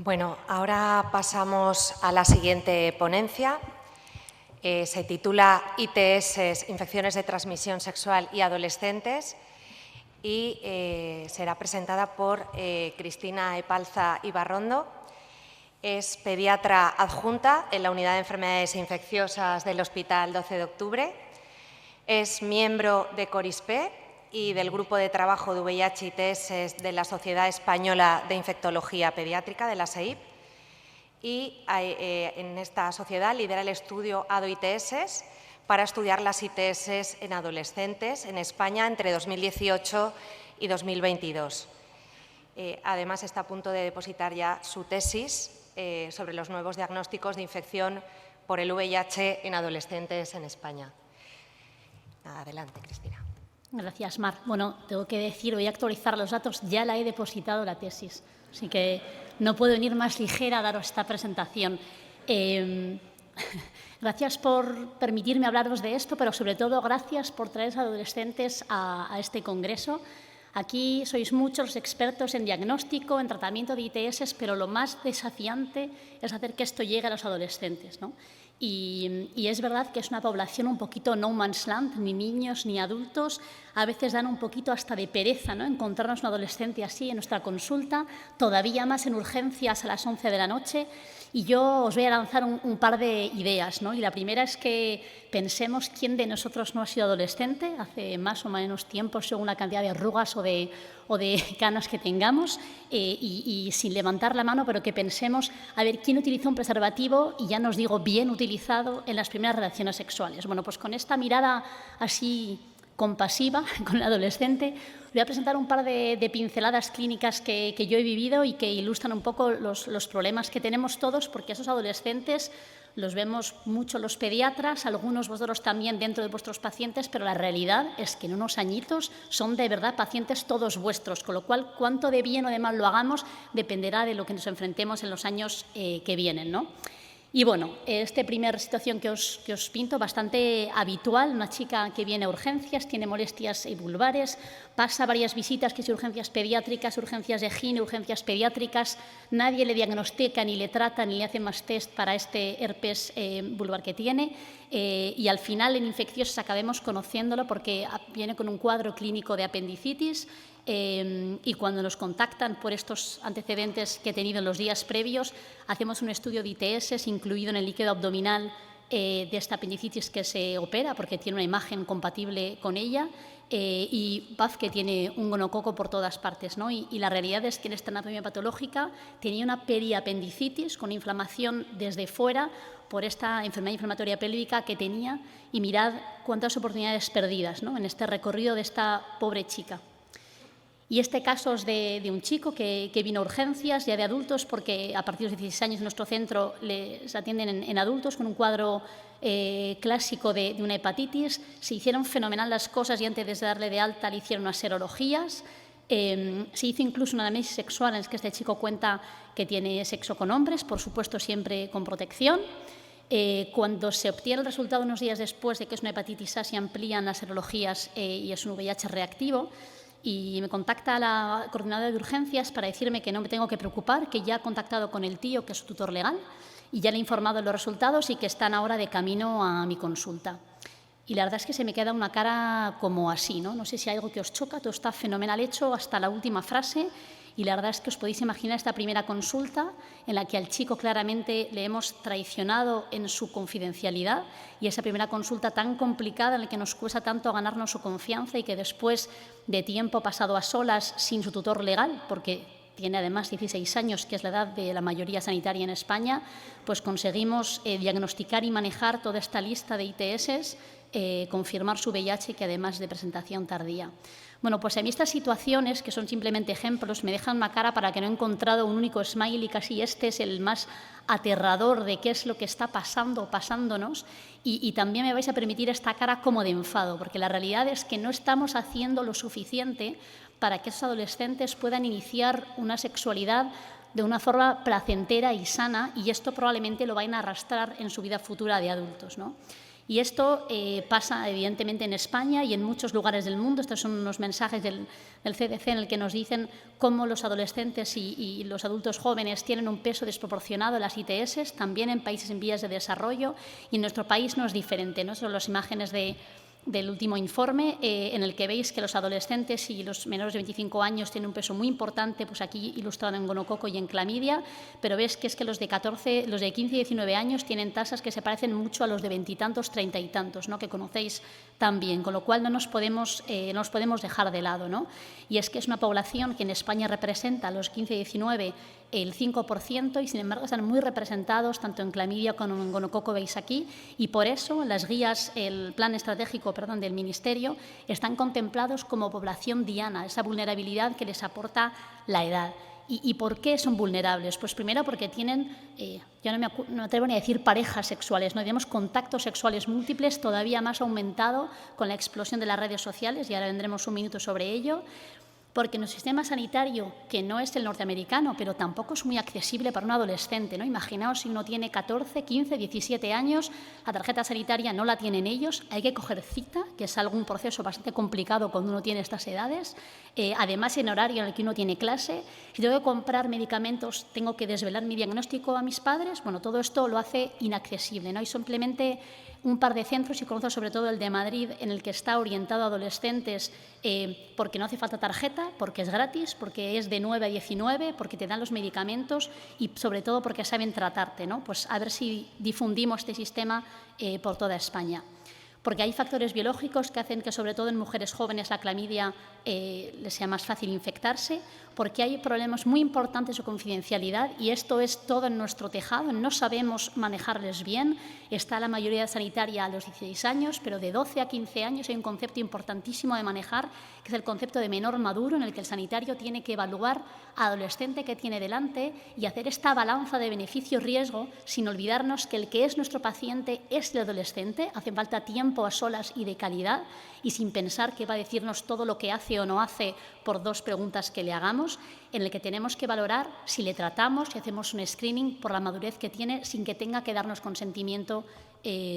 Bueno, ahora pasamos a la siguiente ponencia. Se titula ITS, Infecciones de Transmisión Sexual y Adolescentes, y será presentada por Cristina Epalza Ibarrondo. Es pediatra adjunta en la Unidad de Enfermedades Infecciosas del Hospital 12 de Octubre. Es miembro de Corispe y del Grupo de Trabajo de VIH-ITS de la Sociedad Española de Infectología Pediátrica, de la SEIP. Y en esta sociedad lidera el estudio ADO-ITS para estudiar las ITS en adolescentes en España entre 2018 y 2022. Además, está a punto de depositar ya su tesis sobre los nuevos diagnósticos de infección por el VIH en adolescentes en España. Adelante, Cristina. Gracias, Mar. Bueno, tengo que decir, voy a actualizar los datos, ya la he depositado la tesis, así que no puedo venir más ligera a daros esta presentación. Gracias por permitirme hablaros de esto, pero sobre todo gracias por traer a adolescentes a este congreso. Aquí sois muchos los expertos en diagnóstico, en tratamiento de ITS, pero lo más desafiante es hacer que esto llegue a los adolescentes, ¿no? Y es verdad que es una población un poquito no man's land, ni niños ni adultos. A veces dan un poquito hasta de pereza, ¿no?, encontrarnos un adolescente así en nuestra consulta, todavía más en urgencias a las 11 de la noche. Y yo os voy a lanzar un par de ideas, ¿no? Y la primera es que pensemos quién de nosotros no ha sido adolescente hace más o menos tiempo, según la cantidad de arrugas o de canas que tengamos, y sin levantar la mano, pero que pensemos a ver quién utilizó un preservativo, y ya nos digo bien utilizado, en las primeras relaciones sexuales. Bueno, pues con esta mirada así compasiva con el adolescente, voy a presentar un par de pinceladas clínicas que yo he vivido y que ilustran un poco los problemas que tenemos todos, porque esos adolescentes los vemos mucho los pediatras, algunos vosotros también dentro de vuestros pacientes, pero la realidad es que en unos añitos son de verdad pacientes todos vuestros, con lo cual cuánto de bien o de mal lo hagamos dependerá de lo que nos enfrentemos en los años que vienen, ¿no? Y bueno, esta primera situación que os pinto, bastante habitual, una chica que viene a urgencias, tiene molestias vulvares, pasa varias visitas, que es urgencias pediátricas, urgencias de gine, urgencias pediátricas, nadie le diagnostica, ni le trata, ni le hace más test para este herpes vulvar que tiene, y al final en infecciosas acabemos conociéndolo porque viene con un cuadro clínico de apendicitis. Y cuando nos contactan por estos antecedentes que he tenido en los días previos, hacemos un estudio de ITS incluido en el líquido abdominal de esta apendicitis que se opera, porque tiene una imagen compatible con ella, y PAF, que tiene un gonococo por todas partes, ¿no? Y la realidad es que en esta anatomía patológica tenía una periapendicitis con inflamación desde fuera por esta enfermedad inflamatoria pélvica que tenía, y mirad cuántas oportunidades perdidas, ¿no?, en este recorrido de esta pobre chica. Y este caso es de un chico que vino a urgencias ya de adultos, porque a partir de los 16 años en nuestro centro les atienden en adultos con un cuadro clásico de una hepatitis. Se hicieron fenomenal las cosas y antes de darle de alta le hicieron unas serologías. Se hizo incluso una anamnesis sexual en la que este chico cuenta que tiene sexo con hombres, por supuesto siempre con protección. Cuando se obtiene el resultado unos días después de que es una hepatitis A, se amplían las serologías y es un VIH reactivo. Y me contacta la coordinadora de urgencias para decirme que no me tengo que preocupar, que ya ha contactado con el tío, que es su tutor legal, y ya le he informado de los resultados y que están ahora de camino a mi consulta. Y la verdad es que se me queda una cara como así, ¿no? No sé si hay algo que os choca, todo está fenomenal hecho hasta la última frase. Y la verdad es que os podéis imaginar esta primera consulta en la que al chico claramente le hemos traicionado en su confidencialidad, y esa primera consulta tan complicada en la que nos cuesta tanto ganarnos su confianza y que después de tiempo pasado a solas sin su tutor legal, porque tiene además 16 años, que es la edad de la mayoría sanitaria en España, pues conseguimos diagnosticar y manejar toda esta lista de ITS, confirmar su VIH, que además de presentación tardía. Bueno, pues a mí estas situaciones, que son simplemente ejemplos, me dejan una cara para que no he encontrado un único smiley, casi este es el más aterrador de qué es lo que está pasándonos, y también me vais a permitir esta cara como de enfado, porque la realidad es que no estamos haciendo lo suficiente para que esos adolescentes puedan iniciar una sexualidad de una forma placentera y sana, y esto probablemente lo vayan a arrastrar en su vida futura de adultos, ¿no? Y esto pasa evidentemente en España y en muchos lugares del mundo. Estos son unos mensajes del CDC en el que nos dicen cómo los adolescentes y los adultos jóvenes tienen un peso desproporcionado en las ITS, también en países en vías de desarrollo, y en nuestro país no es diferente, ¿no? Son las imágenes del último informe, en el que veis que los adolescentes y los menores de 25 años tienen un peso muy importante, pues aquí ilustrado en gonococo y en clamidia, pero ves que es que los de 15 y 19 años tienen tasas que se parecen mucho a los de 20 y tantos, 30 y tantos, ¿no? Que conocéis también, con lo cual no nos podemos dejar de lado, ¿no? Y es que es una población que en España representa a los 15 y 19 el 5%, y sin embargo están muy representados tanto en clamidia como en gonococo, veis aquí, y por eso las guías, el plan estratégico del Ministerio, están contemplados como población diana, esa vulnerabilidad que les aporta la edad. ¿Y por qué son vulnerables? Pues primero porque tienen, yo no me atrevo ni a decir parejas sexuales, no digamos contactos sexuales múltiples, todavía más aumentado con la explosión de las redes sociales, y ahora vendremos un minuto sobre ello. Porque en un sistema sanitario que no es el norteamericano, pero tampoco es muy accesible para un adolescente, ¿no? Imaginaos si uno tiene 14, 15, 17 años, la tarjeta sanitaria no la tienen ellos, hay que coger cita, que es algún proceso bastante complicado cuando uno tiene estas edades, además en horario en el que uno tiene clase. Si tengo que comprar medicamentos, tengo que desvelar mi diagnóstico a mis padres, bueno, todo esto lo hace inaccesible, ¿no? Y simplemente un par de centros, y conozco sobre todo el de Madrid, en el que está orientado a adolescentes porque no hace falta tarjeta, porque es gratis, porque es de 9 a 19, porque te dan los medicamentos y sobre todo porque saben tratarte, ¿no? Pues a ver si difundimos este sistema por toda España. Porque hay factores biológicos que hacen que, sobre todo en mujeres jóvenes, la clamidia les sea más fácil infectarse, porque hay problemas muy importantes de confidencialidad, y esto es todo en nuestro tejado, no sabemos manejarles bien. Está la mayoría sanitaria a los 16 años, pero de 12 a 15 años hay un concepto importantísimo de manejar, que es el concepto de menor maduro, en el que el sanitario tiene que evaluar al adolescente que tiene delante y hacer esta balanza de beneficio-riesgo, sin olvidarnos que el que es nuestro paciente es el adolescente. Hace falta tiempo a solas y de calidad, y sin pensar que va a decirnos todo lo que hace o no hace por dos preguntas que le hagamos, en el que tenemos que valorar si le tratamos, si hacemos un screening por la madurez que tiene, sin que tenga que darnos consentimiento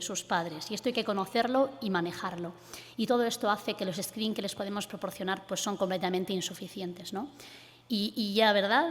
sus padres. Y esto hay que conocerlo y manejarlo. Y todo esto hace que los screening que les podemos proporcionar pues son completamente insuficientes, ¿no? Y ya, ¿verdad?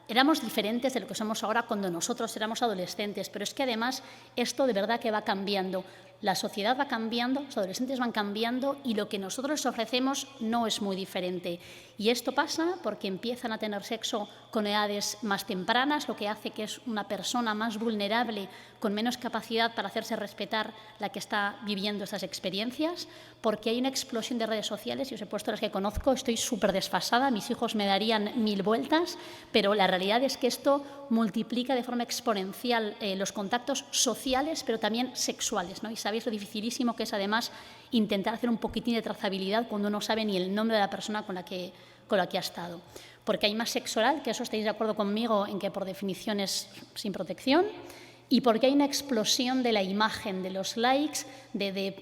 Éramos diferentes de lo que somos ahora cuando nosotros éramos adolescentes, pero es que además esto de verdad que va cambiando. La sociedad va cambiando, los adolescentes van cambiando, y lo que nosotros les ofrecemos no es muy diferente. Y esto pasa porque empiezan a tener sexo con edades más tempranas, lo que hace que es una persona más vulnerable, con menos capacidad para hacerse respetar, la que está viviendo estas experiencias, porque hay una explosión de redes sociales. Yo os he puesto las que conozco, estoy súper desfasada, mis hijos me darían 1000 vueltas, pero la realidad es que esto multiplica de forma exponencial los contactos sociales, pero también sexuales, ¿no? Y sabéis lo dificilísimo que es, además, intentar hacer un poquitín de trazabilidad cuando no sabe ni el nombre de la persona con la que ha estado. Porque hay más sexo oral, que eso estáis de acuerdo conmigo en que por definición es sin protección, y porque hay una explosión de la imagen, de los likes, de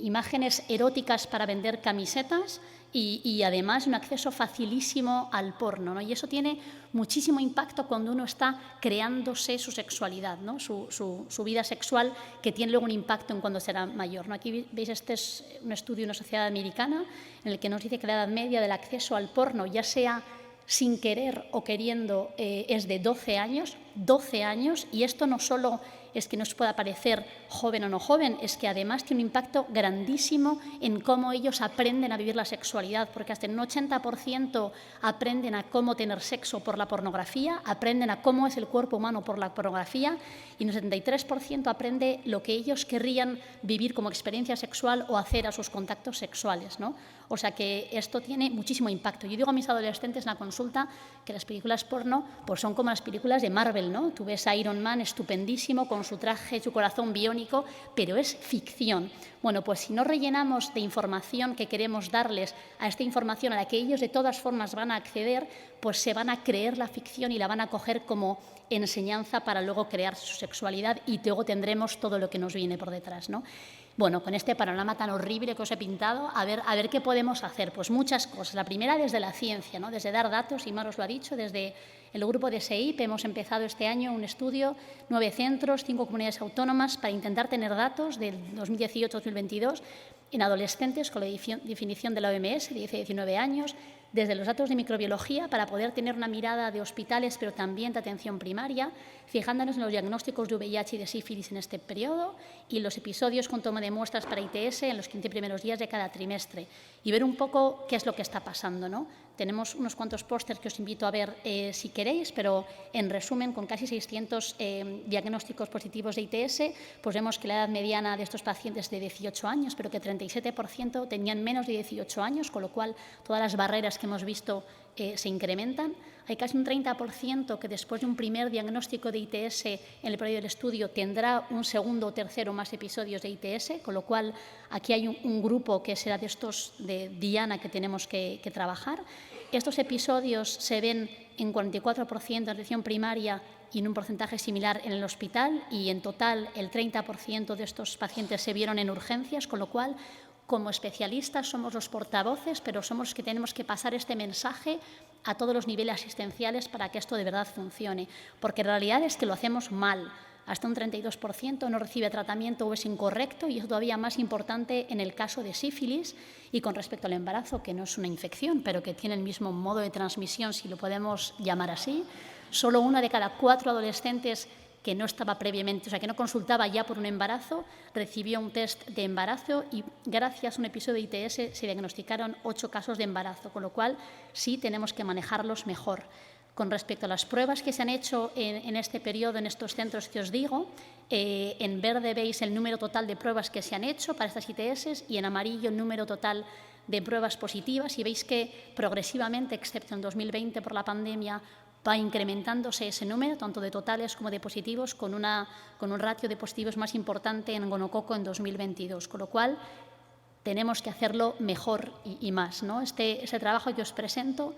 imágenes eróticas para vender camisetas, y además un acceso facilísimo al porno, ¿no? Y eso tiene muchísimo impacto cuando uno está creándose su sexualidad, ¿no? Su vida sexual, que tiene luego un impacto en cuando será mayor, ¿no? Aquí veis, este es un estudio de una sociedad americana en el que nos dice que la edad media del acceso al porno, ya sea sin querer o queriendo, es de 12 años, y esto no solo es que nos pueda parecer joven o no joven, es que además tiene un impacto grandísimo en cómo ellos aprenden a vivir la sexualidad, porque hasta en un 80% aprenden a cómo tener sexo por la pornografía, aprenden a cómo es el cuerpo humano por la pornografía, y un 73% aprende lo que ellos querrían vivir como experiencia sexual o hacer a sus contactos sexuales, ¿no? O sea que esto tiene muchísimo impacto. Yo digo a mis adolescentes en la consulta que las películas porno pues son como las películas de Marvel, ¿no? Tú ves a Iron Man estupendísimo con su traje, su corazón biónico, pero es ficción. Bueno, pues si no rellenamos de información que queremos darles a esta información a la que ellos de todas formas van a acceder, pues se van a creer la ficción y la van a coger como enseñanza para luego crear su sexualidad, y luego tendremos todo lo que nos viene por detrás, ¿no? Bueno, con este panorama tan horrible que os he pintado, a ver qué podemos hacer. Pues muchas cosas. La primera desde la ciencia, ¿no? Desde dar datos, y Mar os lo ha dicho, desde el grupo de SEIP hemos empezado este año un estudio, 9 centros, 5 comunidades autónomas, para intentar tener datos del 2018-2022 en adolescentes con la definición de la OMS, de 10 a 19 años, desde los datos de microbiología para poder tener una mirada de hospitales, pero también de atención primaria, fijándonos en los diagnósticos de VIH y de sífilis en este periodo y los episodios con toma de muestras para ITS en los 15 primeros días de cada trimestre y ver un poco qué es lo que está pasando, ¿no? Tenemos unos cuantos pósters que os invito a ver si queréis, pero en resumen, con casi 600 diagnósticos positivos de ITS, pues vemos que la edad mediana de estos pacientes es de 18 años, pero que 37% tenían menos de 18 años, con lo cual todas las barreras que hemos visto se incrementan. Hay casi un 30% que después de un primer diagnóstico de ITS en el periodo del estudio tendrá un segundo o tercero más episodios de ITS, con lo cual aquí hay un grupo que será de estos de diana que tenemos que trabajar. Estos episodios se ven en 44% en atención primaria y en un porcentaje similar en el hospital y en total el 30% de estos pacientes se vieron en urgencias, con lo cual como especialistas somos los portavoces, pero somos los que tenemos que pasar este mensaje a todos los niveles asistenciales para que esto de verdad funcione, porque la realidad es que lo hacemos mal. Hasta un 32% no recibe tratamiento o es incorrecto y es todavía más importante en el caso de sífilis y con respecto al embarazo, que no es una infección, pero que tiene el mismo modo de transmisión, si lo podemos llamar así. Solo 1 de cada 4 adolescentes que no estaba previamente, o sea, que no consultaba ya por un embarazo, recibió un test de embarazo y gracias a un episodio de ITS se diagnosticaron 8 casos de embarazo, con lo cual sí tenemos que manejarlos mejor. Con respecto a las pruebas que se han hecho en este periodo, en estos centros que os digo, en verde veis el número total de pruebas que se han hecho para estas ITS y en amarillo el número total de pruebas positivas y veis que progresivamente, excepto en 2020 por la pandemia, va incrementándose ese número, tanto de totales como de positivos, con un ratio de positivos más importante en gonococo en 2022, con lo cual tenemos que hacerlo mejor y más, ¿no? Este trabajo que os presento,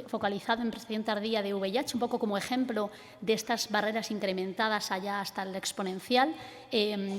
focalizado en presentación tardía de VIH, un poco como ejemplo de estas barreras incrementadas allá hasta el exponencial.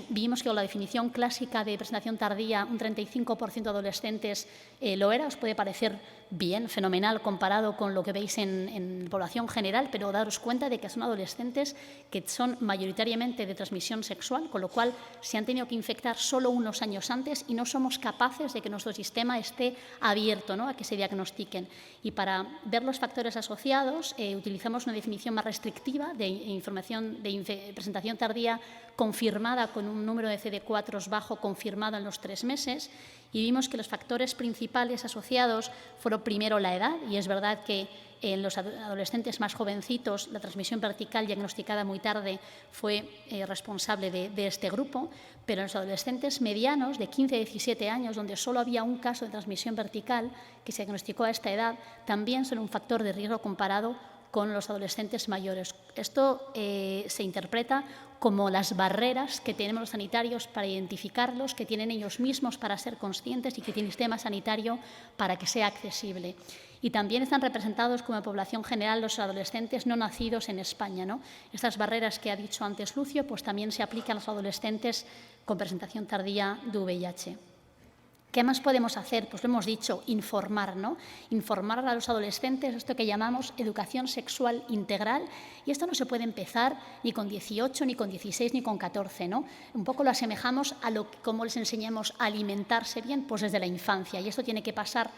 Vimos que con la definición clásica de presentación tardía, un 35% de adolescentes lo era. Os puede parecer bien, fenomenal, comparado con lo que veis en población general, pero daros cuenta de que son adolescentes que son mayoritariamente de transmisión sexual, con lo cual se han tenido que infectar solo unos años antes y no somos capaces de que nuestro sistema esté abierto, ¿no?, a que se diagnostiquen. Y para ver los factores asociados, utilizamos una definición más restrictiva de información de presentación tardía confirmada con un número de CD4 bajo confirmado en los 3 meses y vimos que los factores principales asociados fueron primero la edad, y es verdad que en los adolescentes más jovencitos la transmisión vertical diagnosticada muy tarde fue responsable de este grupo, pero en los adolescentes medianos de 15 a 17 años, donde solo había un caso de transmisión vertical que se diagnosticó a esta edad, también son un factor de riesgo comparado con los adolescentes mayores. Esto se interpreta como las barreras que tenemos los sanitarios para identificarlos, que tienen ellos mismos para ser conscientes y que tiene el sistema sanitario para que sea accesible. Y también están representados como población general los adolescentes no nacidos en España, ¿no? Estas barreras que ha dicho antes Lucio, pues también se aplican a los adolescentes con presentación tardía de VIH. ¿Qué más podemos hacer? Pues lo hemos dicho, informar, ¿no? Informar a los adolescentes, esto que llamamos educación sexual integral, y esto no se puede empezar ni con 18, ni con 16, ni con 14, ¿no? Un poco lo asemejamos a cómo les enseñamos a alimentarse bien, pues desde la infancia, y esto tiene que pasar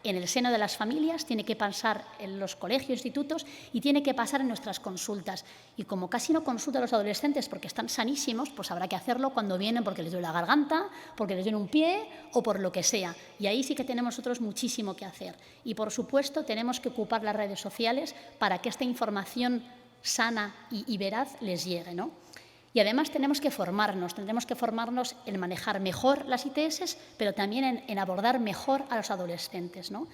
en el seno de las familias, tiene que pasar en los colegios, institutos y tiene que pasar en nuestras consultas. Y como casi no consulto a los adolescentes porque están sanísimos, pues habrá que hacerlo cuando vienen porque les duele la garganta, porque les duele un pie o por lo que sea. Y ahí sí que tenemos nosotros muchísimo que hacer. Y, por supuesto, tenemos que ocupar las redes sociales para que esta información sana y veraz les llegue, ¿no? Y además tendremos que formarnos en manejar mejor las ITS, pero también en abordar mejor a los adolescentes, ¿no?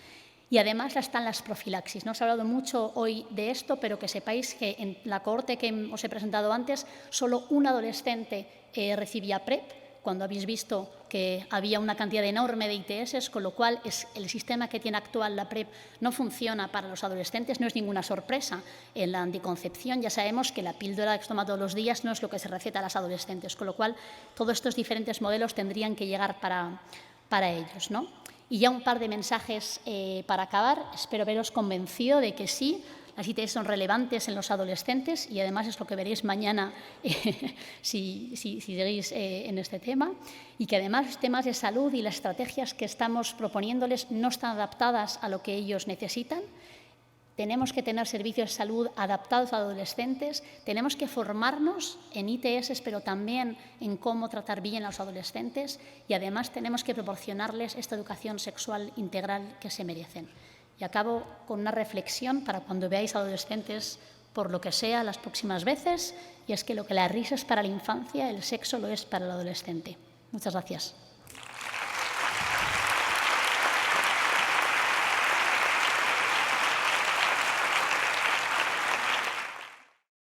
Y además están las profilaxis. No os he hablado mucho hoy de esto, pero que sepáis que en la cohorte que os he presentado antes, solo un adolescente recibía PrEP, cuando habéis visto que había una cantidad enorme de ITS, con lo cual el sistema que tiene actual la PrEP no funciona para los adolescentes. No es ninguna sorpresa. En la anticoncepción ya sabemos que la píldora que se toma todos los días no es lo que se receta a las adolescentes, con lo cual todos estos diferentes modelos tendrían que llegar para ellos, ¿no? Y ya un par de mensajes para acabar. Espero veros convencido de que sí, las ITS son relevantes en los adolescentes y además es lo que veréis mañana si seguís en este tema, y que además los temas de salud y las estrategias que estamos proponiéndoles no están adaptadas a lo que ellos necesitan. Tenemos que tener servicios de salud adaptados a adolescentes, tenemos que formarnos en ITS, pero también en cómo tratar bien a los adolescentes, y además tenemos que proporcionarles esta educación sexual integral que se merecen. Y acabo con una reflexión para cuando veáis adolescentes, por lo que sea, las próximas veces, y es que lo que la risa es para la infancia, el sexo lo es para el adolescente. Muchas gracias.